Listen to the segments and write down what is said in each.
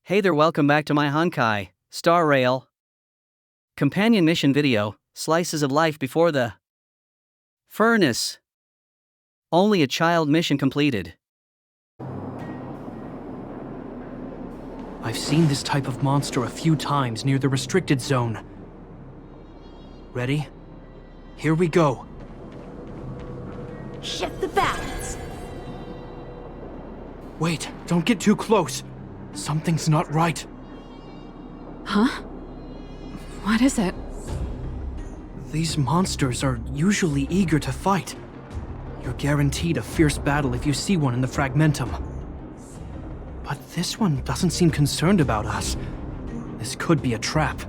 Hey there, welcome back to my Honkai, Star Rail. Companion mission video, slices of life before the furnace. Only a child mission completed. I've seen this type of monster a few times near the restricted zone. Ready? Here we go. Shift the balance. Wait, don't get too close. Something's not right. Huh? What is it? These monsters are usually eager to fight. You're guaranteed a fierce battle if you see one in the Fragmentum. But this one doesn't seem concerned about us. This could be a trap.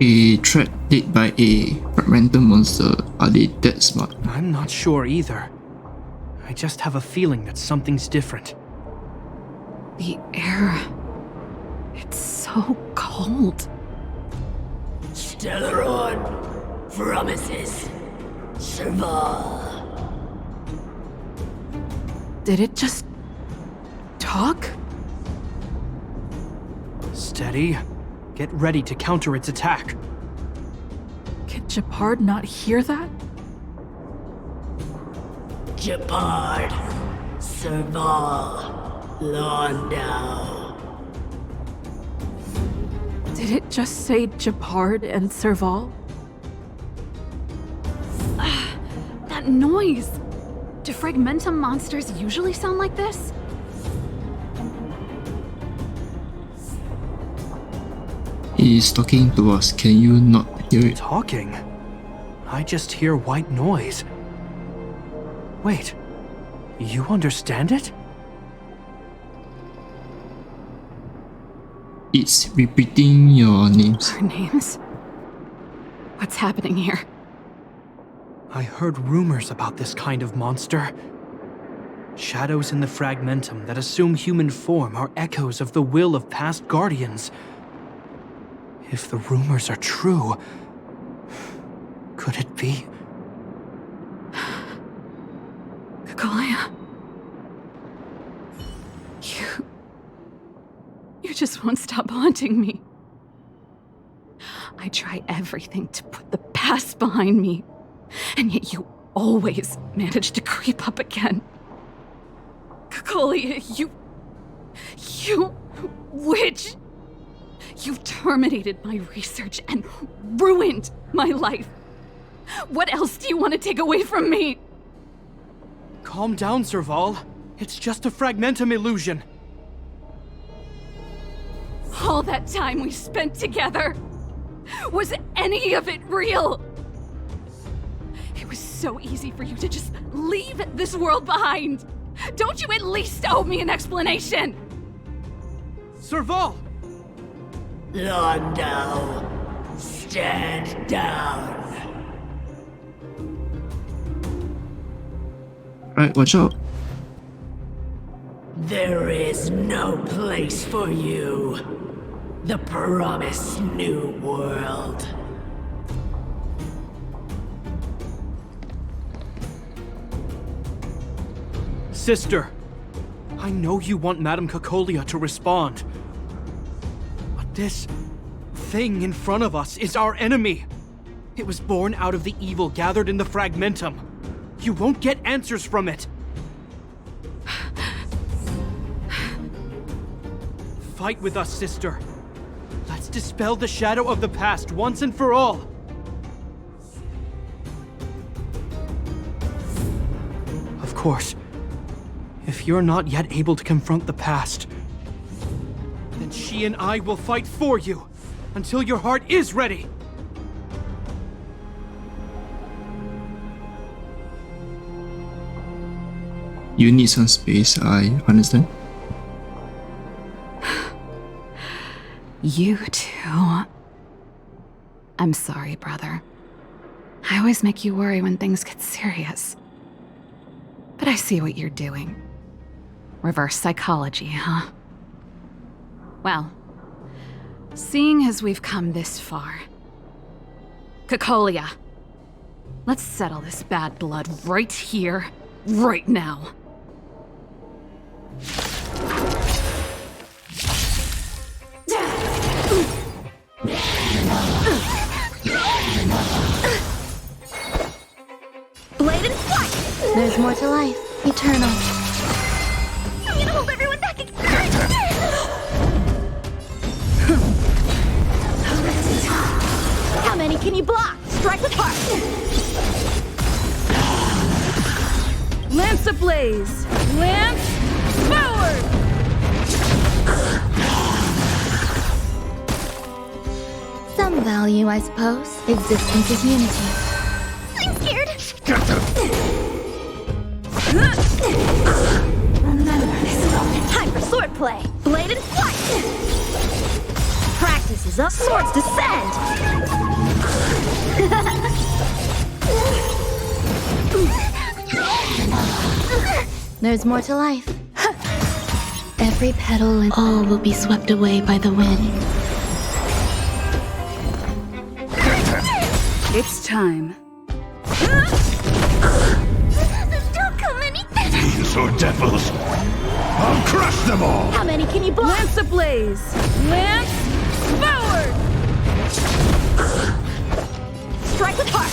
A threat led by a fragmental monster. Are they that smart? I'm not sure either. I just have a feeling that something's different. The air... it's so cold. Stellaron promises Serval. Did it just... talk? Steady. Get ready to counter its attack. Could Gepard not hear that? Gepard, Serval, Landau. Did it just say Gepard and Serval? That noise! Do Fragmentum monsters usually sound like this? He's talking to us. Can you not hear it? Talking? I just hear white noise. Wait, you understand it? It's repeating your names. Our names? What's happening here? I heard rumors about this kind of monster. Shadows in the Fragmentum that assume human form are echoes of the will of past guardians. If the rumors are true, could it be? Kaguya. You just won't stop haunting me. I try everything to put the past behind me, and yet you always manage to creep up again. Kaguya, you witch! You've terminated my research and ruined my life. What else do you want to take away from me? Calm down, Serval. It's just a Fragmentum illusion. All that time we spent together, was any of it real? It was so easy for you to just leave this world behind. Don't you at least owe me an explanation? Serval! Landau, stand down. Right, watch out. There is no place for you. The promised new world. Sister, I know you want Madame Cocolia to respond. But this thing in front of us is our enemy. It was born out of the evil gathered in the Fragmentum. You won't get answers from it. Fight with us, sister. Let's dispel the shadow of the past once and for all. Of course, if you're not yet able to confront the past, then she and I will fight for you until your heart is ready. You need some space, I understand. You too. I'm sorry, brother. I always make you worry when things get serious. But I see what you're doing. Reverse psychology, huh? Well, seeing as we've come this far, Cocolia, let's settle this bad blood right here right now. Blade and flight! There's more to life. Eternal. I'm gonna hold everyone back again! How many can you block? Strike with heart! Lance ablaze! Lance forward! Some value, I suppose. Existence is unity. I'm scared! Remember this moment. Time for swordplay! Blade and flight! Practice is up, swords descend! There's more to life. Every petal and all will be swept away by the wind. It's time. Don't come any Fiends or devils, I'll crush them all! How many can you block? Lance ablaze! Lance forward! Strike with heart!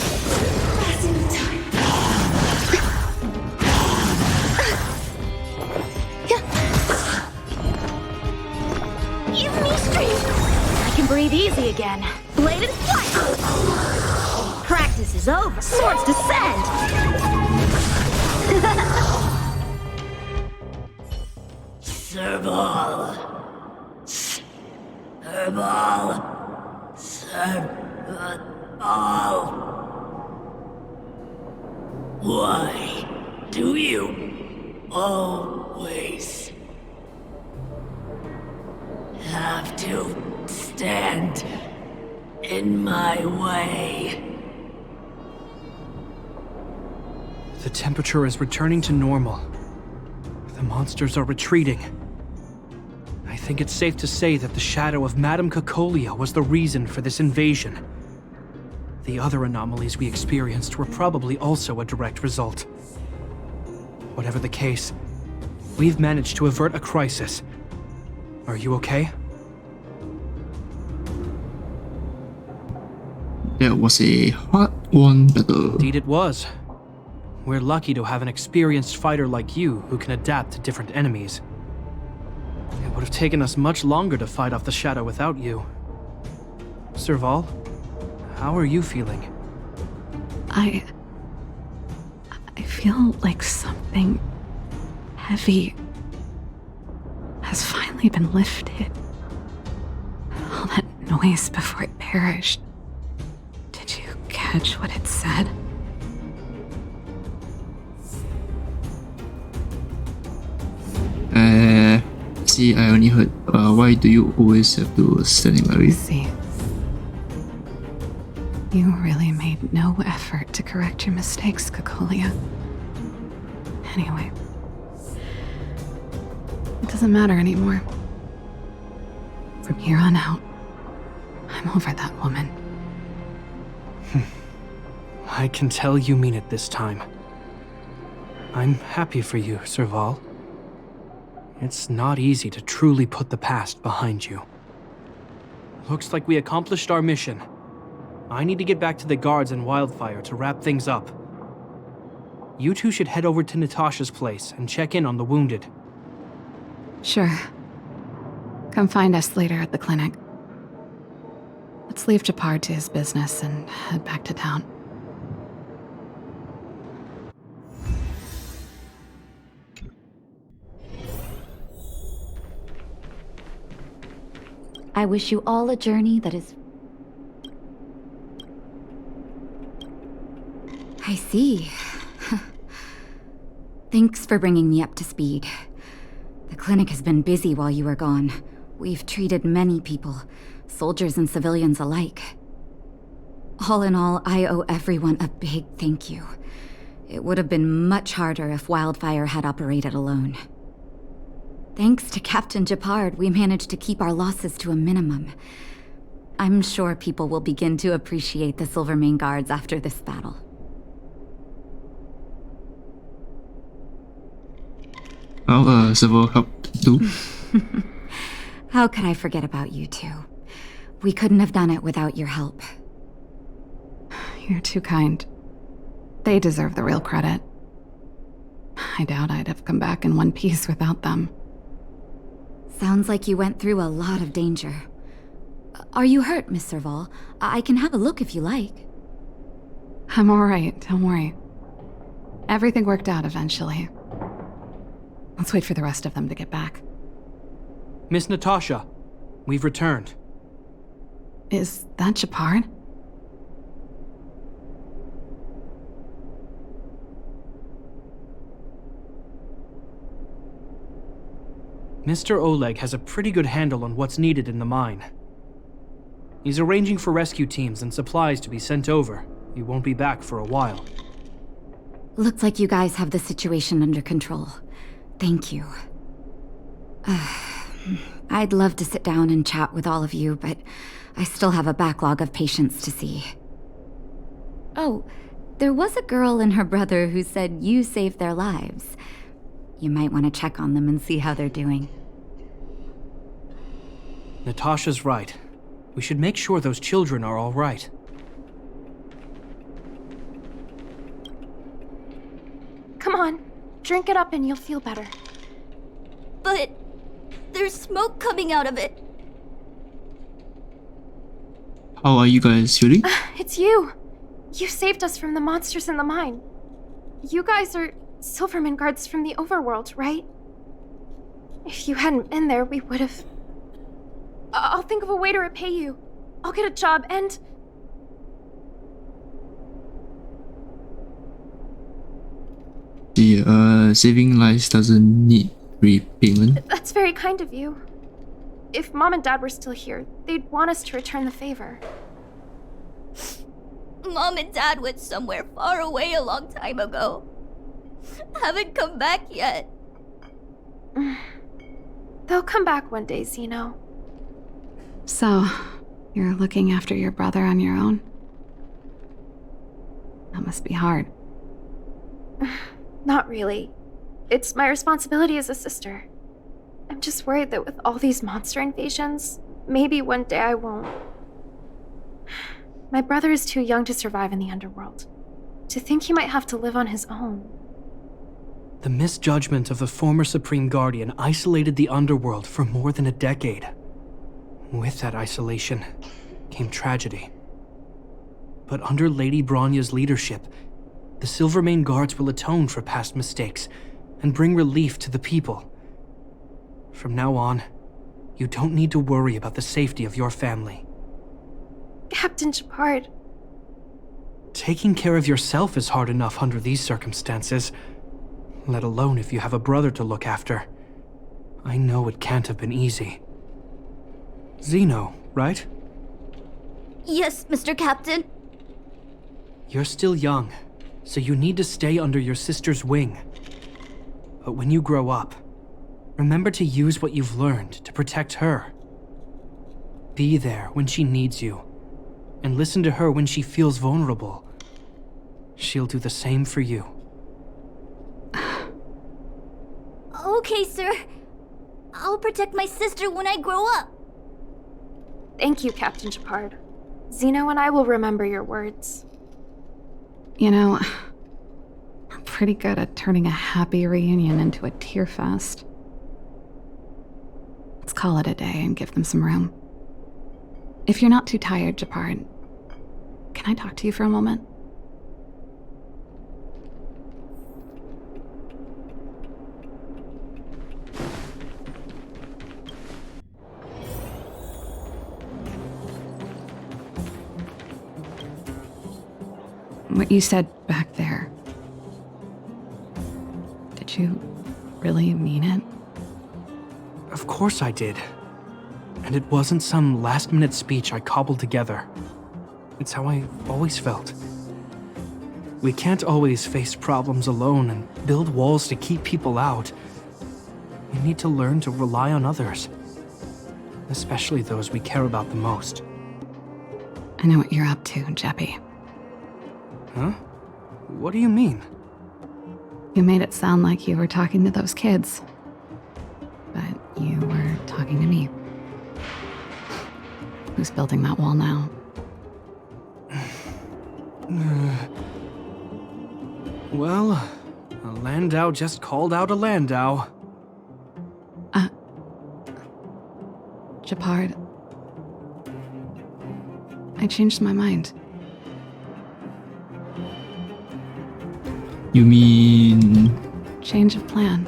Give me strength! I can breathe easy again. Blade and flight! Practice is over. Swords descend! Serval. Serval. Serval. Why do you always have to stand in my way? The temperature is returning to normal. The monsters are retreating. I think it's safe to say that the shadow of Madame Cocolia was the reason for this invasion. The other anomalies we experienced were probably also a direct result. Whatever the case, we've managed to avert a crisis. Are you okay? That was a hard-won battle. Indeed it was. We're lucky to have an experienced fighter like you who can adapt to different enemies. It would have taken us much longer to fight off the shadow without you. Serval, how are you feeling? I feel like something heavy has finally been lifted. All that noise before it perished. Did you catch what it said? See, I only heard, why do you always have to stand in my way? See, you really made no effort to correct your mistakes, Cocolia. Anyway, it doesn't matter anymore. From here on out, I'm over that woman. I can tell you mean it this time. I'm happy for you, Serval. It's not easy to truly put the past behind you. Looks like we accomplished our mission. I need to get back to the guards and Wildfire to wrap things up. You two should head over to Natasha's place and check in on the wounded. Sure. Come find us later at the clinic. Let's leave Gepard to his business and head back to town. I wish you all a journey that is... I see. Thanks for bringing me up to speed. The clinic has been busy while you were gone. We've treated many people, soldiers and civilians alike. All in all, I owe everyone a big thank you. It would have been much harder if Wildfire had operated alone. Thanks to Captain Gepard, we managed to keep our losses to a minimum. I'm sure people will begin to appreciate the Silvermane Guards after this battle. Well, Serval helped too. How could I forget about you two? We couldn't have done it without your help. You're too kind. They deserve the real credit. I doubt I'd have come back in one piece without them. Sounds like you went through a lot of danger. Are you hurt, Miss Serval? I can have a look if you like. I'm alright, don't worry. Everything worked out eventually. Let's wait for the rest of them to get back. Miss Natasha, we've returned. Is that Gepard? Mr. Oleg has a pretty good handle on what's needed in the mine. He's arranging for rescue teams and supplies to be sent over. He won't be back for a while. Looks like you guys have the situation under control. Thank you. I'd love to sit down and chat with all of you, but I still have a backlog of patients to see. Oh, there was a girl and her brother who said you saved their lives. You might want to check on them and see how they're doing. Natasha's right. We should make sure those children are all right. Come on, drink it up and you'll feel better. But there's smoke coming out of it. How are you guys feeling? It's you. You saved us from the monsters in the mine. You guys are Silverman guards from the overworld, right? If you hadn't been there, we would have... I'll think of a way to repay you. I'll get a job and... Saving lives doesn't need repayment. That's very kind of you. If Mom and Dad were still here, they'd want us to return the favor. Mom and Dad went somewhere far away a long time ago. Haven't come back yet. They'll come back one day, Zeno. So, you're looking after your brother on your own? That must be hard. Not really. It's my responsibility as a sister. I'm just worried that with all these monster invasions, maybe one day I won't. My brother is too young to survive in the underworld. To think he might have to live on his own. The misjudgment of the former Supreme Guardian isolated the underworld for more than a decade. With that isolation came tragedy. But under Lady Bronya's leadership, the Silvermane Guards will atone for past mistakes and bring relief to the people. From now on, you don't need to worry about the safety of your family. Captain Gepard. Taking care of yourself is hard enough under these circumstances, let alone if you have a brother to look after. I know it can't have been easy. Zeno, right? Yes, Mr. Captain. You're still young, so you need to stay under your sister's wing. But when you grow up, remember to use what you've learned to protect her. Be there when she needs you, and listen to her when she feels vulnerable. She'll do the same for you. Okay, sir. I'll protect my sister when I grow up. Thank you, Captain Gepard. Zeno and I will remember your words. You know, I'm pretty good at turning a happy reunion into a tear fest. Let's call it a day and give them some room. If you're not too tired, Gepard, can I talk to you for a moment? What you said back there, did you really mean it? Of course I did. And it wasn't some last-minute speech I cobbled together. It's how I always felt. We can't always face problems alone and build walls to keep people out. We need to learn to rely on others, especially those we care about the most. I know what you're up to, Jeppy. Huh? What do you mean? You made it sound like you were talking to those kids, but you were talking to me. Who's building that wall now? Well, a Landau just called out a Landau. Gepard. I changed my mind. You mean... Change of plan.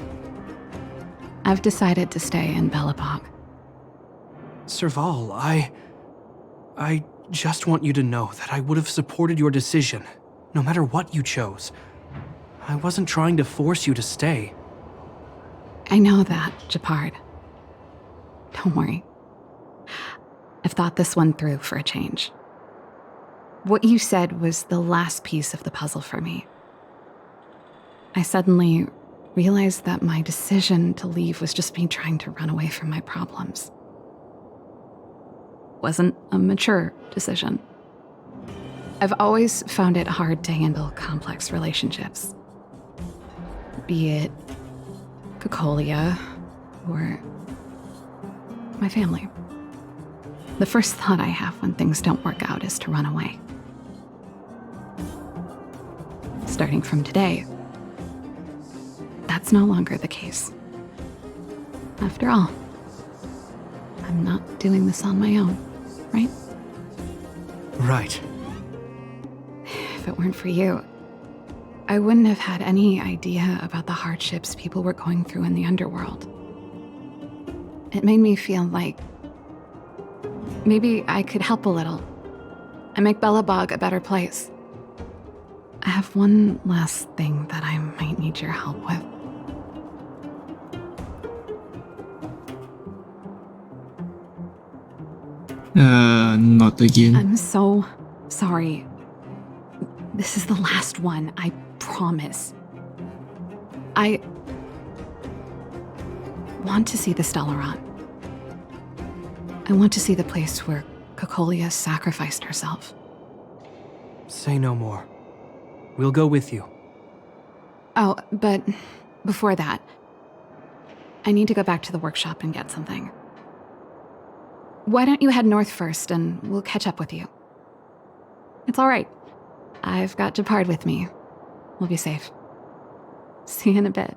I've decided to stay in Belobog. Serval, I just want you to know that I would have supported your decision, no matter what you chose. I wasn't trying to force you to stay. I know that, Gepard. Don't worry. I've thought this one through for a change. What you said was the last piece of the puzzle for me. I suddenly realized that my decision to leave was just me trying to run away from my problems. Wasn't a mature decision. I've always found it hard to handle complex relationships. Be it Cocolia or my family. The first thought I have when things don't work out is to run away. Starting from today, that's no longer the case. After all, I'm not doing this on my own, right? Right. If it weren't for you, I wouldn't have had any idea about the hardships people were going through in the underworld. It made me feel like maybe I could help a little and make Belobog a better place. I have one last thing that I might need your help with. Not again. I'm so sorry. This is the last one, I promise. I want to see the Stellaron. I want to see the place where Cocolia sacrificed herself. Say no more. We'll go with you. Oh, but before that, I need to go back to the workshop and get something. Why don't you head north first and we'll catch up with you? It's all right. I've got Gepard with me. We'll be safe. See you in a bit.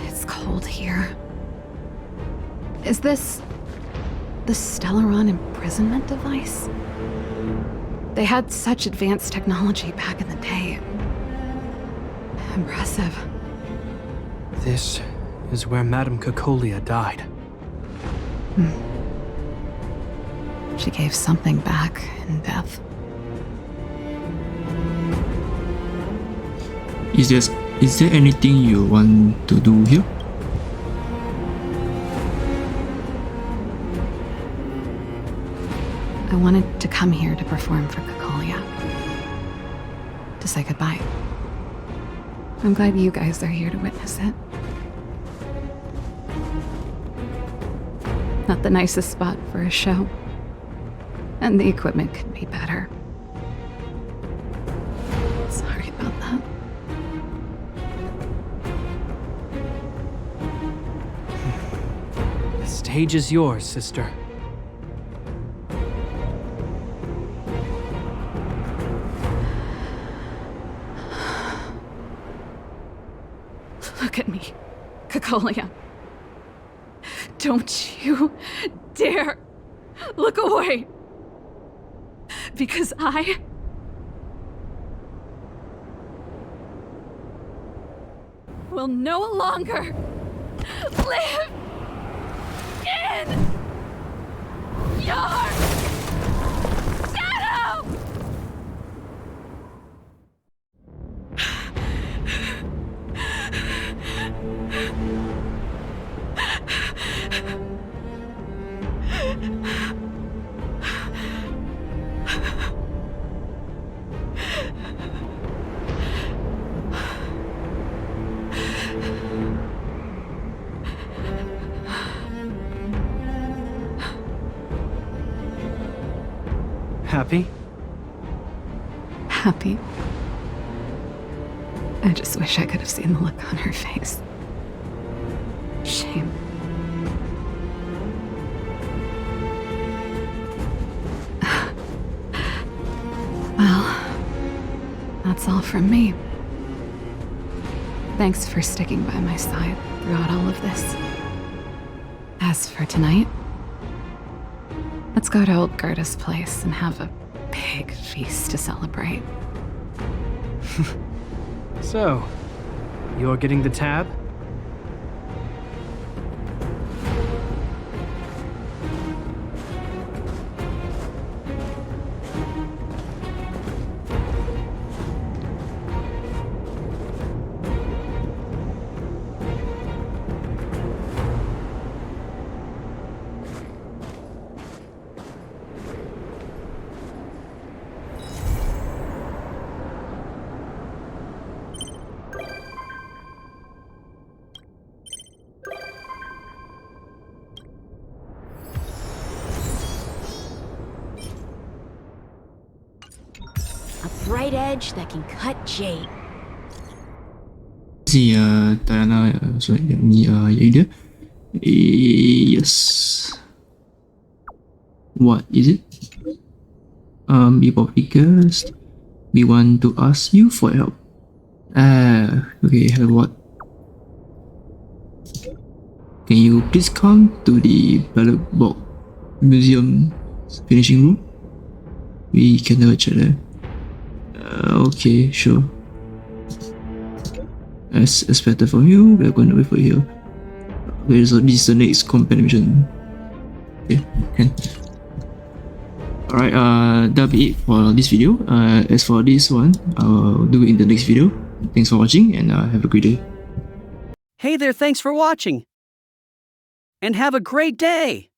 It's cold here. Is this the Stellaron imprisonment device? They had such advanced technology back in the day. Impressive. This is where Madame Cocolia died. She gave something back in death. Is there anything you want to do here? I wanted to come here to perform for Cocolia. To say goodbye. I'm glad you guys are here to witness it. Not the nicest spot for a show. And the equipment could be better. Sorry about that. The stage is yours, sister. Look at me, Cocolia. Don't you dare look away. Because I will no longer live in your shadow! Happy? Happy. I just wish I could have seen the look on her face. Shame. Well, that's all from me. Thanks for sticking by my side throughout all of this. As for tonight, let's go to old Gerda's place and have a big feast to celebrate. So, you're getting the tab? A bright edge that can cut jade. See, Diana, sorry, me, Ada. Yes. What is it? People figures. We want to ask you for help. Okay, help what? Can you please come to the Ballot Box Museum finishing room? We can have a chat there. Okay, sure. As expected from you, we are going to wait for you. Okay, so this is the next companion mission. Okay, can. Alright, that'll be it for this video. As for this one, I'll do it in the next video. Thanks for watching and have a great day. Hey there, thanks for watching. And have a great day!